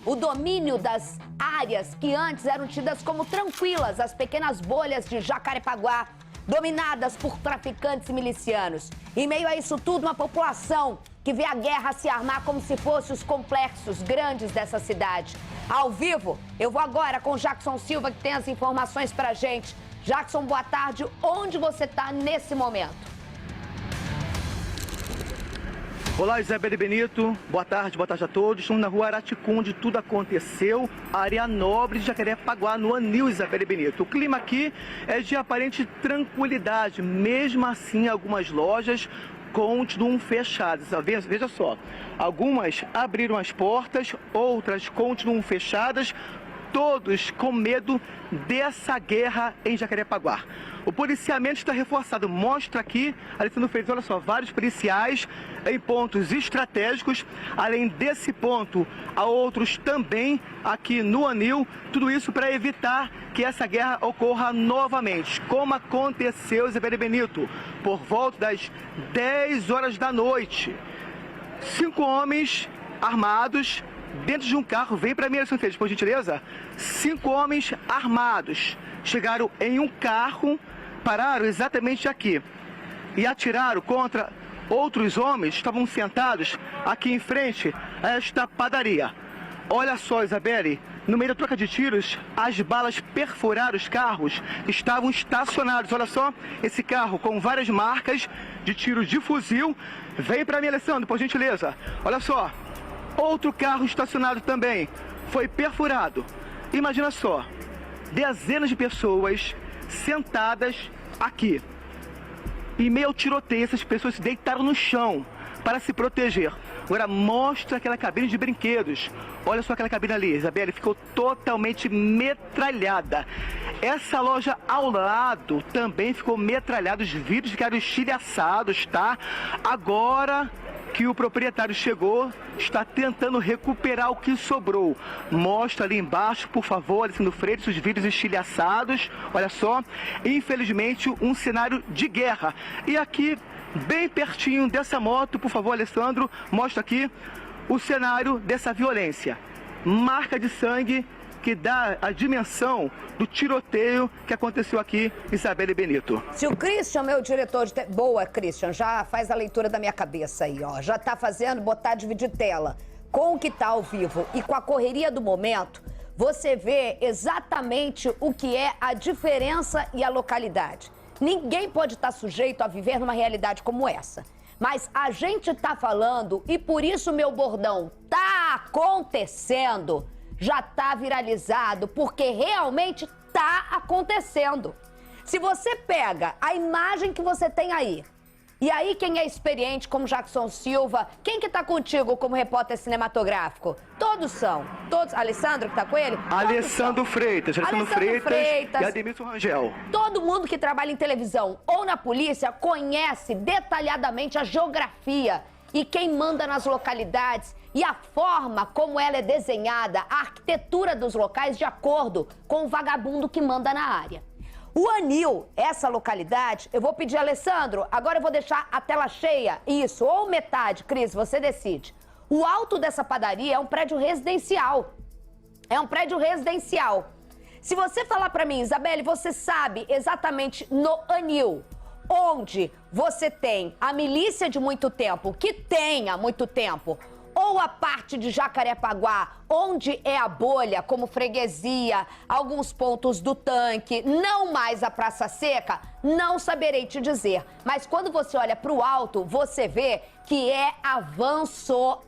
o domínio das áreas que antes eram tidas como tranquilas, as pequenas bolhas de Jacarepaguá, dominadas por traficantes e milicianos. Em meio a isso tudo, uma população que vê a guerra se armar como se fossem os complexos grandes dessa cidade. Ao vivo, eu vou agora com o Jackson Silva, que tem as informações pra gente. Jackson, boa tarde. Onde você tá nesse momento? Olá, Isabelle Benito. Boa tarde a todos. Estamos na rua Araticum, onde tudo aconteceu, área nobre de Jacarepaguá, no Anil, Isabelle Benito. O clima aqui é de aparente tranquilidade, mesmo assim algumas lojas continuam fechadas. Veja só, algumas abriram as portas, outras continuam fechadas, todos com medo dessa guerra em Jacarepaguá. O policiamento está reforçado. Mostra aqui, Alessandro Freitas, olha só, vários policiais em pontos estratégicos. Além desse ponto, há outros também aqui no Anil. Tudo isso para evitar que essa guerra ocorra novamente, como aconteceu, Isabelle Benito, por volta das 10 horas da noite. 5 homens armados dentro de um carro. Vem para mim, Alessandro Freitas, por gentileza. 5 homens armados chegaram em um carro, pararam exatamente aqui e atiraram contra outros homens que estavam sentados aqui em frente a esta padaria. Olha só, Isabelle, no meio da troca de tiros, as balas perfuraram os carros que estavam estacionados. Olha só, esse carro com várias marcas de tiro de fuzil. Vem para mim, Alessandro, por gentileza. Olha só, outro carro estacionado também foi perfurado. Imagina só, dezenas de pessoas sentadas aqui. Em meio ao tiroteio, essas pessoas se deitaram no chão para se proteger. Agora mostra aquela cabine de brinquedos. Olha só aquela cabine ali, Isabelle, ficou totalmente metralhada. Essa loja ao lado também ficou metralhada, os vidros ficaram estilhaçados, tá? Agora que o proprietário chegou, está tentando recuperar o que sobrou. Mostra ali embaixo, por favor, Alessandro Freitas, os vidros estilhaçados. Olha só, infelizmente, um cenário de guerra. E aqui, bem pertinho dessa moto, por favor, Alessandro, mostra aqui o cenário dessa violência. Marca de sangue que dá a dimensão do tiroteio que aconteceu aqui, Isabelle Benito. Se o Christian, meu diretor de... Boa, Christian, já faz a leitura da minha cabeça aí, ó. Já tá fazendo, botar, dividir tela. Com o que tá ao vivo e com a correria do momento, você vê exatamente o que é a diferença e a localidade. Ninguém pode estar sujeito a viver numa realidade como essa. Mas a gente tá falando, e por isso meu bordão tá acontecendo, já tá viralizado, porque realmente tá acontecendo. Se você pega a imagem que você tem aí, e aí quem é experiente como Jackson Silva, quem que tá contigo como repórter cinematográfico? Todos são. Todos. Alessandro que tá com ele? Alessandro Freitas e Ademilson Rangel. Todo mundo que trabalha em televisão ou na polícia conhece detalhadamente a geografia e quem manda nas localidades e a forma como ela é desenhada, a arquitetura dos locais de acordo com o vagabundo que manda na área. O Anil, essa localidade, eu vou pedir, Alessandro, agora eu vou deixar a tela cheia, isso, ou metade, Cris, você decide. O alto dessa padaria é um prédio residencial. É um prédio residencial. Se você falar pra mim, Isabelle, você sabe exatamente no Anil, onde você tem a milícia de muito tempo, que tem há muito tempo, ou a parte de Jacarepaguá, onde é a bolha, como freguesia, alguns pontos do tanque, não mais a Praça Seca, não saberei te dizer. Mas quando você olha para o alto, você vê que é avanço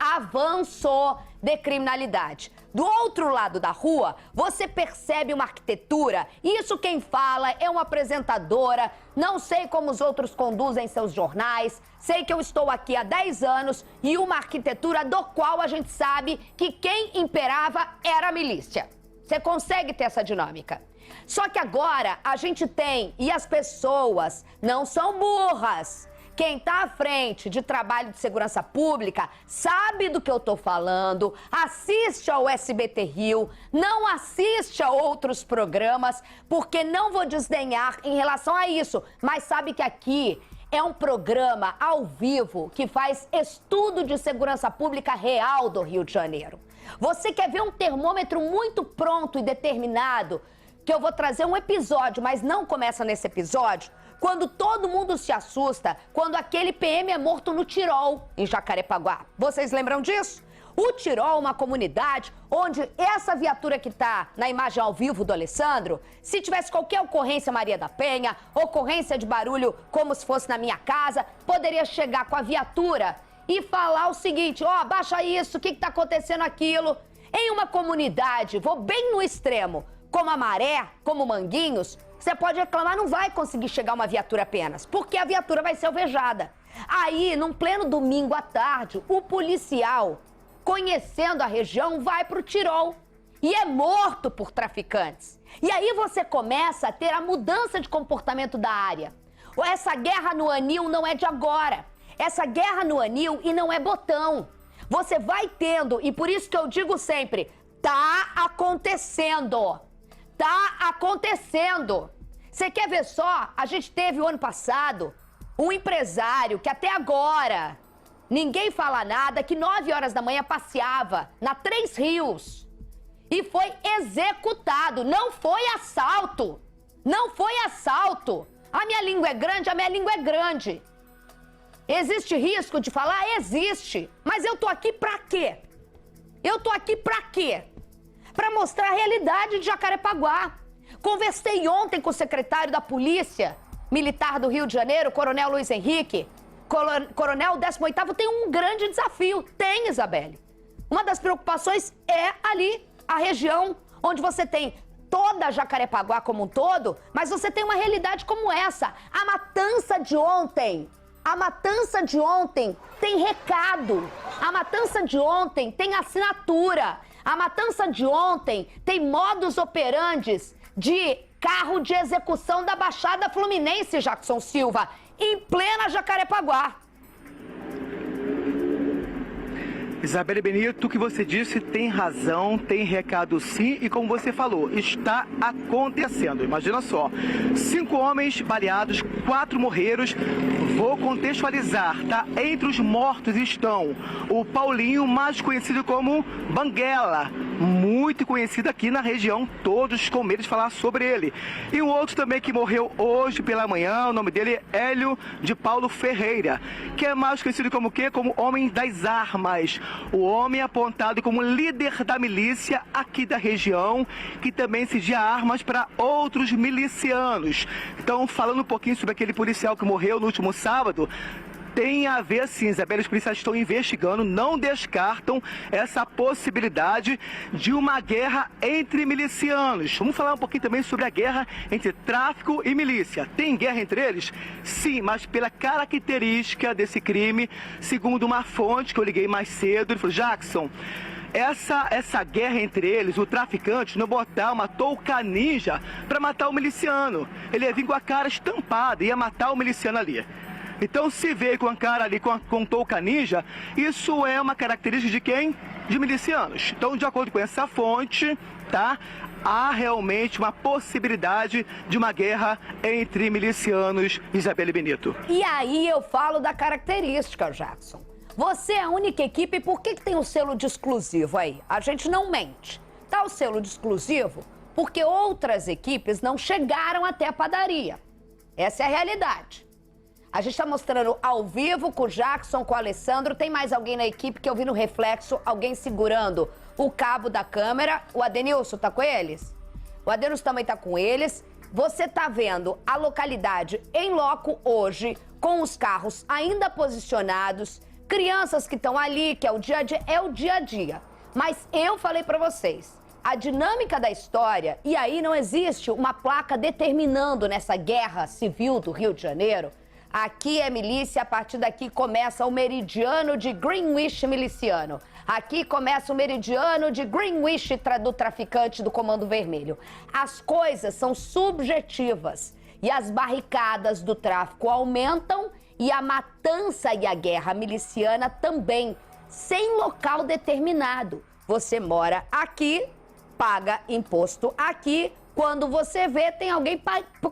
de criminalidade. Do outro lado da rua, você percebe uma arquitetura. Isso quem fala é uma apresentadora. Não sei como os outros conduzem seus jornais. Sei que eu estou aqui há 10 anos e uma arquitetura do qual a gente sabe que quem imperava era a milícia. Você consegue ter essa dinâmica. Só que agora a gente tem, e as pessoas não são burras. Quem está à frente de trabalho de segurança pública sabe do que eu estou falando, assiste ao SBT Rio, não assiste a outros programas, porque não vou desdenhar em relação a isso, mas sabe que aqui é um programa ao vivo que faz estudo de segurança pública real do Rio de Janeiro. Você quer ver um termômetro muito pronto e determinado? Que eu vou trazer um episódio, mas não começa nesse episódio. Quando todo mundo se assusta, quando aquele PM é morto no Tirol, em Jacarepaguá. Vocês lembram disso? O Tirol é uma comunidade onde essa viatura que está na imagem ao vivo do Alessandro, se tivesse qualquer ocorrência Maria da Penha, ocorrência de barulho como se fosse na minha casa, poderia chegar com a viatura e falar o seguinte, ó, baixa isso, o que está acontecendo aquilo? Em uma comunidade, vou bem no extremo, como a Maré, como Manguinhos, você pode reclamar, não vai conseguir chegar uma viatura apenas, porque a viatura vai ser alvejada. Aí, num pleno domingo à tarde, o policial, conhecendo a região, vai pro Tirol e é morto por traficantes. E aí você começa a ter a mudança de comportamento da área. Essa guerra no anil não é de agora. Essa guerra no anil e não é botão. Você vai tendo, e por isso que eu digo sempre, tá acontecendo. Tá acontecendo. Você quer ver só? A gente teve o ano passado um empresário que até agora ninguém fala nada, que 9 horas da manhã passeava na Três Rios e foi executado. Não foi assalto. Não foi assalto. A minha língua é grande, a minha língua é grande. Existe risco de falar? Existe. Mas eu tô aqui pra quê? Eu tô aqui pra quê? Pra mostrar a realidade de Jacarepaguá. Conversei ontem com o secretário da Polícia Militar do Rio de Janeiro, Coronel Luiz Henrique. Coronel, o 18º tem um grande desafio. Tem, Isabelle. Uma das preocupações é ali, a região onde você tem toda Jacarepaguá como um todo, mas você tem uma realidade como essa. A matança de ontem tem recado. A matança de ontem tem assinatura. A matança de ontem tem modus operandes de carro de execução da Baixada Fluminense, Jackson Silva, em plena Jacarepaguá. Isabelle Benito, o que você disse tem razão, tem recado sim, e como você falou, está acontecendo. Imagina só, 5 homens baleados, 4 morreram. Vou contextualizar, tá? Entre os mortos estão o Paulinho, mais conhecido como Banguela, muito conhecido aqui na região, todos com medo de falar sobre ele. E um outro também que morreu hoje pela manhã, o nome dele é Hélio de Paulo Ferreira, que é mais conhecido como o quê? Como Homem das Armas. O homem apontado como líder da milícia aqui da região, que também cedia armas para outros milicianos. Então, falando um pouquinho sobre aquele policial que morreu no último sábado, tem a ver sim, Isabelle, os policiais estão investigando, não descartam essa possibilidade de uma guerra entre milicianos. Vamos falar um pouquinho também sobre a guerra entre tráfico e milícia. Tem guerra entre eles? Sim, mas pela característica desse crime, segundo uma fonte que eu liguei mais cedo, ele falou, Jackson, essa guerra entre eles, o traficante não matou o Caninja para matar o miliciano. Ele ia vir com a cara estampada, ia matar o miliciano ali. Então, se vê com a cara ali com touca ninja, isso é uma característica de quem? De milicianos. Então, de acordo com essa fonte, tá? Há realmente uma possibilidade de uma guerra entre milicianos, Isabelle Benito. E aí eu falo da característica, Jackson. Você é a única equipe, por que tem o selo de exclusivo aí? A gente não mente. Tá o selo de exclusivo porque outras equipes não chegaram até a padaria. Essa é a realidade. A gente está mostrando ao vivo com o Jackson, com o Alessandro. Tem mais alguém na equipe que eu vi no reflexo, alguém segurando o cabo da câmera. O Adenilson tá com eles? O Adenilson também tá com eles. Você tá vendo a localidade em loco hoje, com os carros ainda posicionados, crianças que estão ali, que é o dia a dia. Mas eu falei para vocês, a dinâmica da história, e aí não existe uma placa determinando nessa guerra civil do Rio de Janeiro. Aqui é milícia, a partir daqui começa o meridiano de Greenwich miliciano. Aqui começa o meridiano de Greenwich do traficante do Comando Vermelho. As coisas são subjetivas e as barricadas do tráfico aumentam e a matança e a guerra miliciana também, sem local determinado. Você mora aqui, paga imposto aqui, quando você vê tem alguém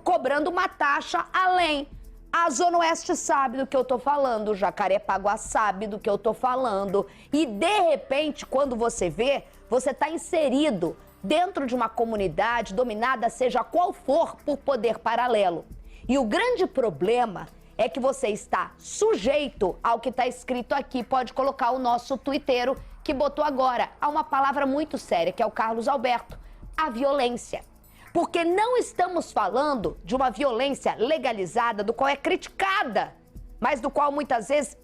cobrando uma taxa além. A Zona Oeste sabe do que eu tô falando, Jacarepaguá sabe do que eu tô falando. E, de repente, quando você vê, você tá inserido dentro de uma comunidade dominada, seja qual for, por poder paralelo. E o grande problema é que você está sujeito ao que está escrito aqui. Pode colocar o nosso tuiteiro que botou agora. Há uma palavra muito séria, que é o Carlos Alberto, a violência. Porque não estamos falando de uma violência legalizada, do qual é criticada, mas do qual muitas vezes...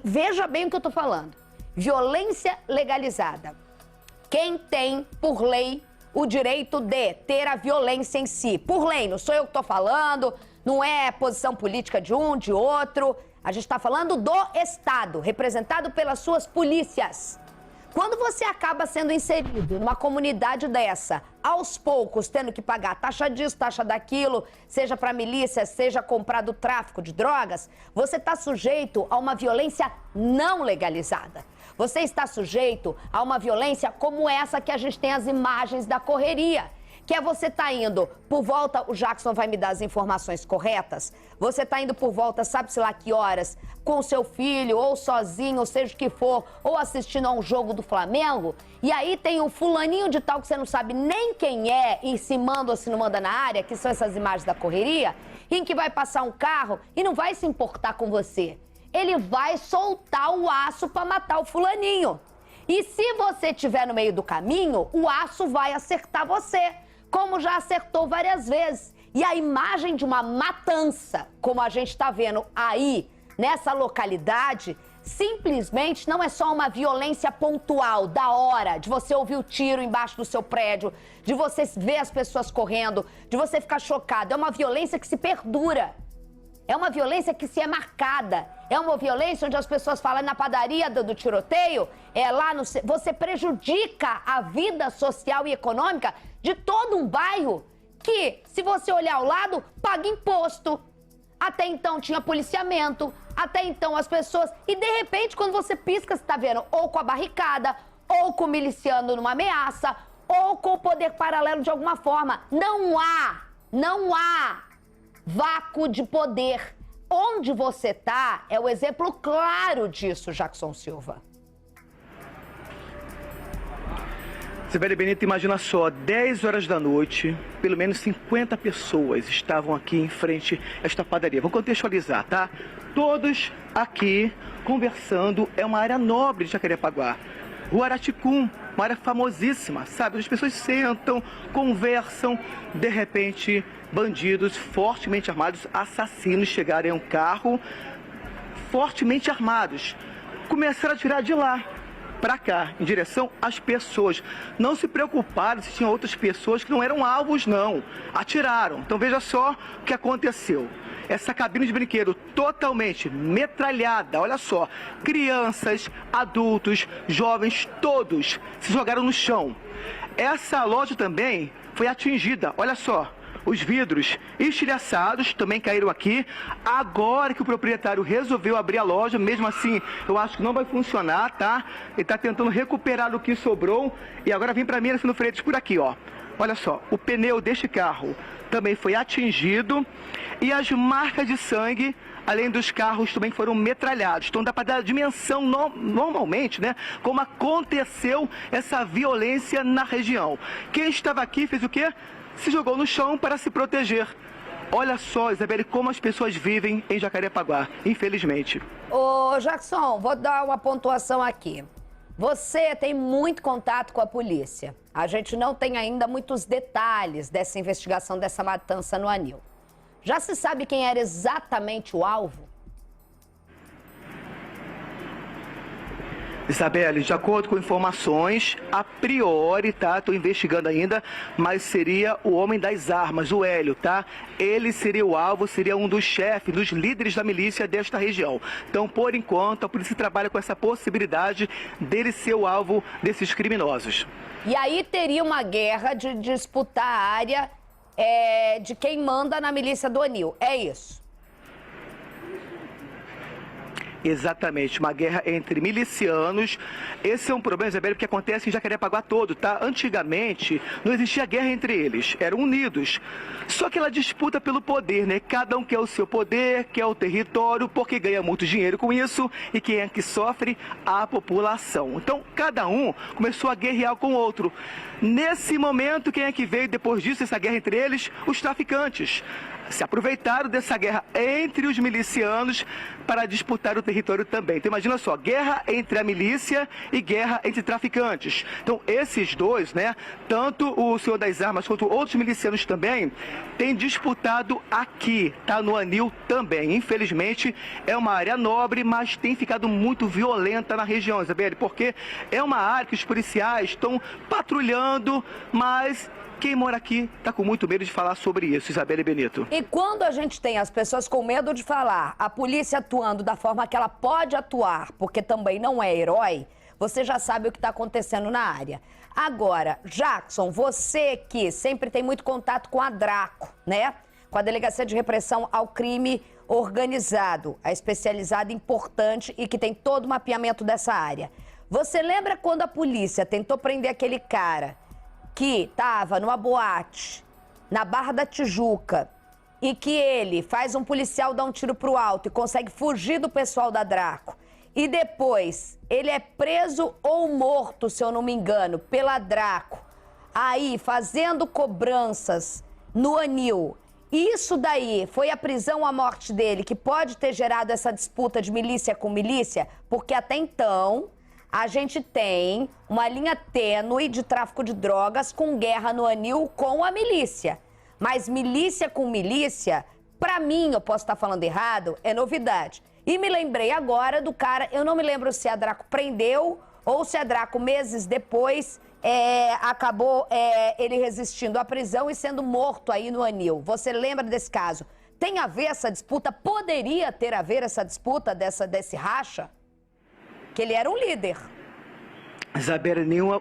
Veja bem o que eu estou falando. Violência legalizada. Quem tem, por lei, o direito de ter a violência em si? Por lei, não sou eu que estou falando, não é posição política de um, de outro. A gente está falando do Estado, representado pelas suas polícias. Quando você acaba sendo inserido numa comunidade dessa, aos poucos, tendo que pagar taxa disso, taxa daquilo, seja para milícia, seja comprar do tráfico de drogas, você está sujeito a uma violência não legalizada. Você está sujeito a uma violência como essa que a gente tem as imagens da correria. Que é você tá indo por volta, o Jackson vai me dar as informações corretas, você tá indo por volta, sabe-se lá que horas, com seu filho, ou sozinho, ou seja o que for, ou assistindo a um jogo do Flamengo, e aí tem um fulaninho de tal que você não sabe nem quem é, e se manda ou se não manda na área, que são essas imagens da correria, em que vai passar um carro e não vai se importar com você. Ele vai soltar o aço para matar o fulaninho. E se você estiver no meio do caminho, o aço vai acertar você, como já acertou várias vezes. E a imagem de uma matança, como a gente está vendo aí, nessa localidade, simplesmente não é só uma violência pontual, da hora, de você ouvir o tiro embaixo do seu prédio, de você ver as pessoas correndo, de você ficar chocado. É uma violência que se perdura. É uma violência que se é marcada. É uma violência onde as pessoas falam na padaria do tiroteio, é lá no... Você prejudica a vida social e econômica de todo um bairro que, se você olhar ao lado, paga imposto. Até então tinha policiamento, até então as pessoas... E, de repente, quando você pisca, você está vendo ou com a barricada, ou com o miliciano numa ameaça, ou com o poder paralelo de alguma forma. Não há vácuo de poder. Onde você está é o exemplo claro disso, Jackson Silva. Isabelle Benito, imagina só, 10 horas da noite, pelo menos 50 pessoas estavam aqui em frente a esta padaria. Vou contextualizar, tá? Todos aqui conversando, é uma área nobre de Jacarepaguá. Rua Araticum, uma área famosíssima, sabe? As pessoas sentam, conversam, de repente, bandidos fortemente armados, assassinos, chegaram em um carro, fortemente armados. Começaram a atirar de lá para cá, em direção às pessoas. Não se preocuparam se tinham outras pessoas que não eram alvos, não. Atiraram. Então veja só o que aconteceu. Essa cabine de brinquedo totalmente metralhada, olha só. Crianças, adultos, jovens, todos se jogaram no chão. Essa loja também foi atingida, olha só. Os vidros estilhaçados também caíram aqui. Agora que o proprietário resolveu abrir a loja, mesmo assim, eu acho que não vai funcionar, tá? Ele está tentando recuperar o que sobrou. E agora vem para mim, no Freitas, por aqui, ó. Olha só, o pneu deste carro também foi atingido. E as marcas de sangue, além dos carros, também foram metralhados. Então dá para dar a dimensão normalmente, né? Como aconteceu essa violência na região. Quem estava aqui fez o quê? Se jogou no chão para se proteger. Olha só, Isabelle, como as pessoas vivem em Jacarepaguá, infelizmente. Ô, Jackson, vou dar uma pontuação aqui. Você tem muito contato com a polícia. A gente não tem ainda muitos detalhes dessa investigação, dessa matança no Anil. Já se sabe quem era exatamente o alvo? Isabelle, de acordo com informações, a priori, tá? Estou investigando ainda, mas seria o homem das armas, o Hélio, tá? Ele seria o alvo, seria um dos chefes, dos líderes da milícia desta região. Então, por enquanto, a polícia trabalha com essa possibilidade dele ser o alvo desses criminosos. E aí teria uma guerra de disputar a área de quem manda na milícia do Anil, é isso? Exatamente, uma guerra entre milicianos. Esse é um problema, Isabelle, que acontece em Jacarepaguá todo, tá? Antigamente não existia guerra entre eles, eram unidos. Só que ela disputa pelo poder, né? Cada um quer o seu poder, quer o território, porque ganha muito dinheiro com isso, e quem é que sofre? A população. Então, cada um começou a guerrear com o outro. Nesse momento, quem é que veio depois disso, essa guerra entre eles? Os traficantes. Se aproveitaram dessa guerra entre os milicianos para disputar o território também. Então imagina só, guerra entre a milícia e guerra entre traficantes. Então esses dois, né, tanto o senhor das armas quanto outros milicianos também, têm disputado aqui, tá, no Anil também. Infelizmente é uma área nobre, mas tem ficado muito violenta na região, Isabelle, porque é uma área que os policiais estão patrulhando, mas quem mora aqui está com muito medo de falar sobre isso, Isabelle Benito. E quando a gente tem as pessoas com medo de falar, a polícia atuando da forma que ela pode atuar, porque também não é herói, você já sabe o que está acontecendo na área. Agora, Jackson, você que sempre tem muito contato com a Draco, né? Com a Delegacia de Repressão ao Crime Organizado, a especializada importante e que tem todo o mapeamento dessa área. Você lembra quando a polícia tentou prender aquele cara que estava numa boate na Barra da Tijuca e que ele faz um policial dar um tiro pro alto e consegue fugir do pessoal da Draco e depois ele é preso ou morto, se eu não me engano, pela Draco, aí fazendo cobranças no Anil. Isso daí foi a prisão ou a morte dele que pode ter gerado essa disputa de milícia com milícia? Porque até então a gente tem uma linha tênue de tráfico de drogas com guerra no Anil com a milícia. Mas milícia com milícia, pra mim, eu posso estar falando errado, é novidade. E me lembrei agora do cara, eu não me lembro se a Draco prendeu ou se a Draco, meses depois, acabou ele resistindo à prisão e sendo morto aí no Anil. Você lembra desse caso? Tem a ver essa disputa? Poderia ter a ver essa disputa desse racha? Que ele era um líder. Isabelle, nenhuma...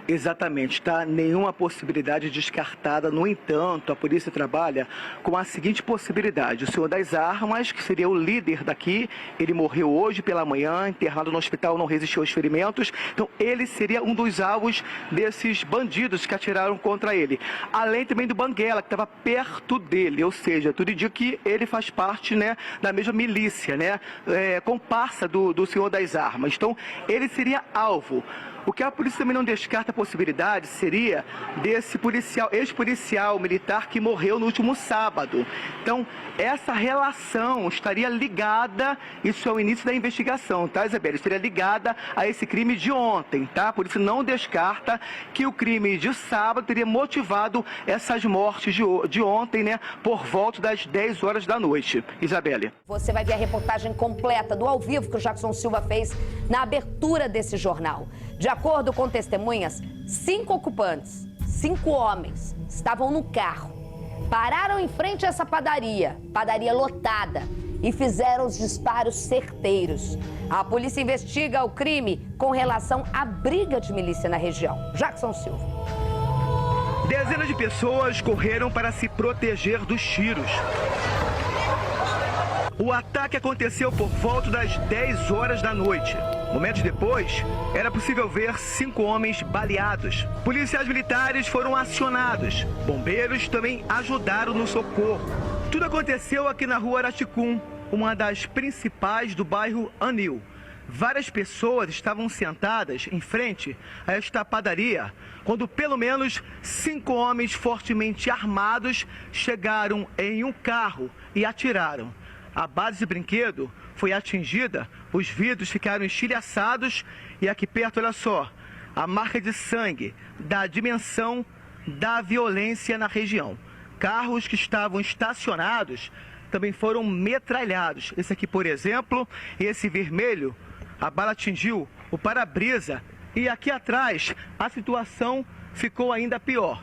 Exatamente, tá? Nenhuma possibilidade descartada. No entanto, a polícia trabalha com a seguinte possibilidade. O senhor das armas, que seria o líder daqui, ele morreu hoje pela manhã, internado no hospital, não resistiu aos ferimentos. Então, ele seria um dos alvos desses bandidos que atiraram contra ele. Além também do Banguela, que estava perto dele. Ou seja, tudo indica que ele faz parte, né, da mesma milícia, né? Comparsa do senhor das armas. Então, ele seria alvo. O que a polícia também não descarta a possibilidade seria desse policial, ex-policial militar que morreu no último sábado. Então, essa relação estaria ligada, isso é o início da investigação, tá, Isabelle? Estaria ligada a esse crime de ontem, tá? Por isso não descarta que o crime de sábado teria motivado essas mortes de ontem, né? Por volta das 10 horas da noite. Isabelle. Você vai ver a reportagem completa do ao vivo que o Jackson Silva fez na abertura desse jornal. De acordo com testemunhas, 5 ocupantes, 5 homens, estavam no carro. Pararam em frente a essa padaria lotada, e fizeram os disparos certeiros. A polícia investiga o crime com relação à briga de milícia na região. Jackson Silva. Dezenas de pessoas correram para se proteger dos tiros. O ataque aconteceu por volta das 10 horas da noite. Momentos depois, era possível ver 5 homens baleados. Policiais militares foram acionados. Bombeiros também ajudaram no socorro. Tudo aconteceu aqui na rua Araticum, uma das principais do bairro Anil. Várias pessoas estavam sentadas em frente a esta padaria, quando pelo menos 5 homens fortemente armados chegaram em um carro e atiraram. A base de brinquedo foi atingida, os vidros ficaram estilhaçados e aqui perto, olha só, a marca de sangue da dimensão da violência na região. Carros que estavam estacionados também foram metralhados. Esse aqui, por exemplo, esse vermelho, a bala atingiu o para-brisa e aqui atrás a situação ficou ainda pior.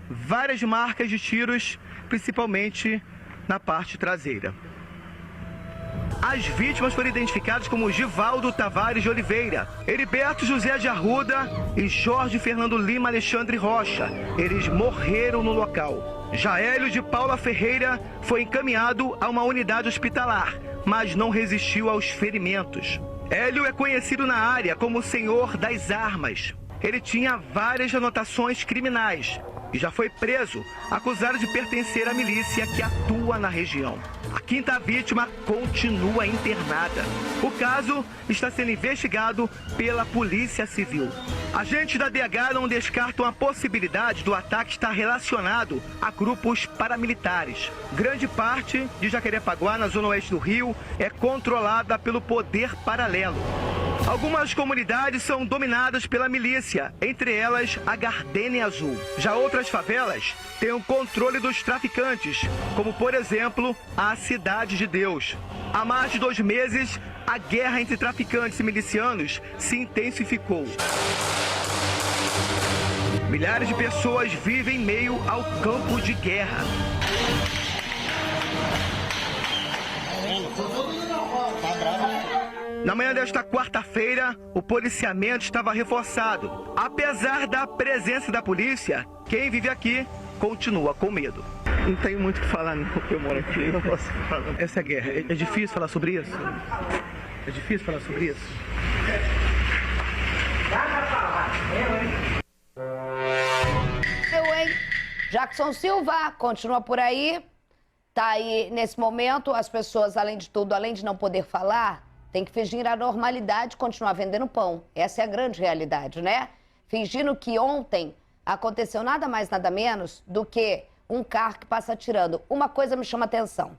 Várias marcas de tiros, principalmente na parte traseira. As vítimas foram identificadas como Givaldo Tavares de Oliveira, Heriberto José de Arruda e Jorge Fernando Lima Alexandre Rocha. Eles morreram no local. Já Hélio de Paula Ferreira foi encaminhado a uma unidade hospitalar, mas não resistiu aos ferimentos. Hélio é conhecido na área como o Senhor das Armas. Ele tinha várias anotações criminais e já foi preso, acusado de pertencer à milícia que atua na região. A quinta vítima continua internada. O caso está sendo investigado pela Polícia Civil. Agentes da DH não descartam a possibilidade do ataque estar relacionado a grupos paramilitares. Grande parte de Jacarepaguá, na zona oeste do Rio, é controlada pelo poder paralelo. Algumas comunidades são dominadas pela milícia, entre elas a Gardênia Azul. Já outras favelas têm o controle dos traficantes, como por exemplo a Cidade de Deus. Há mais de 2 meses, a guerra entre traficantes e milicianos se intensificou. Milhares de pessoas vivem em meio ao campo de guerra. Na manhã desta quarta-feira, o policiamento estava reforçado. Apesar da presença da polícia, quem vive aqui continua com medo. Não tenho muito o que falar, não, porque eu moro aqui. Não posso falar. Essa é a guerra. É difícil falar sobre isso? É difícil falar sobre isso? Eu, hein? Jackson Silva, continua por aí. Tá aí, nesse momento, as pessoas, além de tudo, além de não poder falar, tem que fingir a normalidade e continuar vendendo pão. Essa é a grande realidade, né? Fingindo que ontem aconteceu nada mais, nada menos do que um carro que passa atirando. Uma coisa me chama atenção.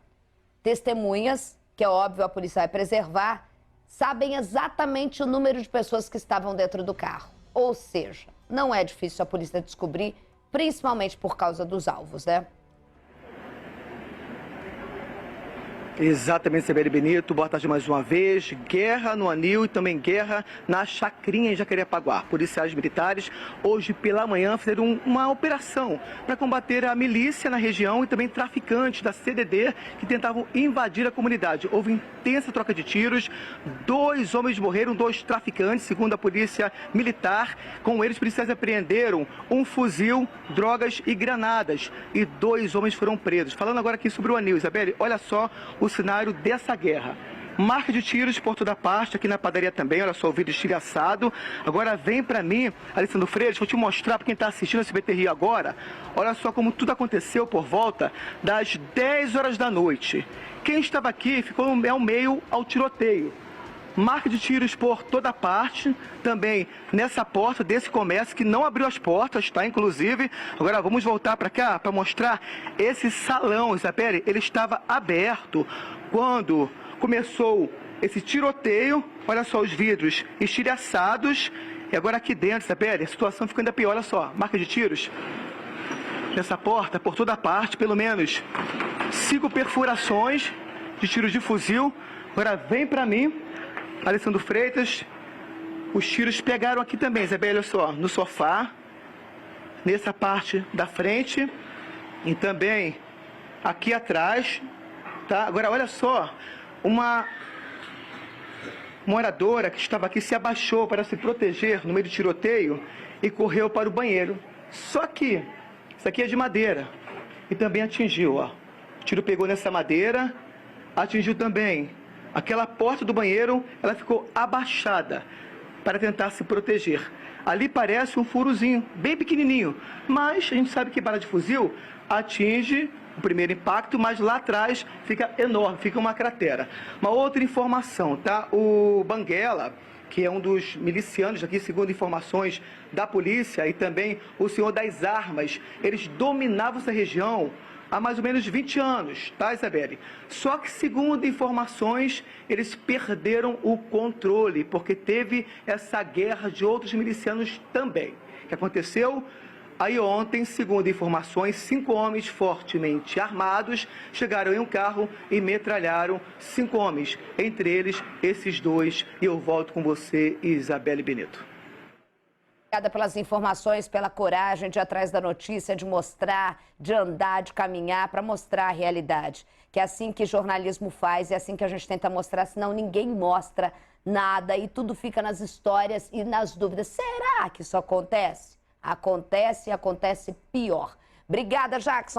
Testemunhas, que é óbvio a polícia vai preservar, sabem exatamente o número de pessoas que estavam dentro do carro. Ou seja, não é difícil a polícia descobrir, principalmente por causa dos alvos, né? Exatamente, Isabelle Benito. Boa tarde mais uma vez. Guerra no Anil e também guerra na Chacrinha em Jacarepaguá. Policiais militares, hoje pela manhã, fizeram uma operação para combater a milícia na região e também traficantes da CDD que tentavam invadir a comunidade. Houve intensa troca de tiros. 2 homens morreram, 2 traficantes, segundo a polícia militar. Com eles, policiais apreenderam um fuzil, drogas e granadas. E 2 homens foram presos. Falando agora aqui sobre o Anil, Isabelle, olha só o cenário dessa guerra. Marca de tiros por toda parte, aqui na padaria também, olha só o vídeo estilhaçado. Agora vem pra mim, Alessandro Freire, vou te mostrar pra quem tá assistindo esse BT Rio agora. Olha só como tudo aconteceu por volta das 10 horas da noite. Quem estava aqui ficou ao meio ao tiroteio. Marca de tiros por toda parte, também nessa porta desse comércio que não abriu as portas, tá? Inclusive, agora vamos voltar para cá para mostrar esse salão, Isabelle, ele estava aberto quando começou esse tiroteio. Olha só os vidros estilhaçados e agora aqui dentro, Isabelle, a situação ficou ainda pior. Olha só, marca de tiros nessa porta por toda parte, pelo menos 5 perfurações de tiros de fuzil. Agora vem para mim, Alessandro Freitas, os tiros pegaram aqui também, Isabelle, olha só, no sofá, nessa parte da frente e também aqui atrás, tá? Agora, olha só, uma moradora que estava aqui se abaixou para se proteger no meio do tiroteio e correu para o banheiro. Só que isso aqui é de madeira e também atingiu, ó. O tiro pegou nessa madeira, atingiu também aquela porta do banheiro, ela ficou abaixada para tentar se proteger. Ali parece um furozinho, bem pequenininho, mas a gente sabe que bala de fuzil atinge o primeiro impacto, mas lá atrás fica enorme, fica uma cratera. Uma outra informação, tá? O Banguela, que é um dos milicianos aqui, segundo informações da polícia, e também o Senhor das Armas, eles dominavam essa região há mais ou menos 20 anos, tá, Isabelle? Só que, segundo informações, eles perderam o controle, porque teve essa guerra de outros milicianos também. O que aconteceu? Aí ontem, segundo informações, 5 homens fortemente armados chegaram em um carro e metralharam 5 homens, entre eles esses 2. E eu volto com você, Isabelle Benito. Obrigada pelas informações, pela coragem de ir atrás da notícia, de mostrar, de andar, de caminhar para mostrar a realidade. Que é assim que jornalismo faz, é assim que a gente tenta mostrar, senão ninguém mostra nada e tudo fica nas histórias e nas dúvidas. Será que isso acontece? Acontece e acontece pior. Obrigada, Jackson.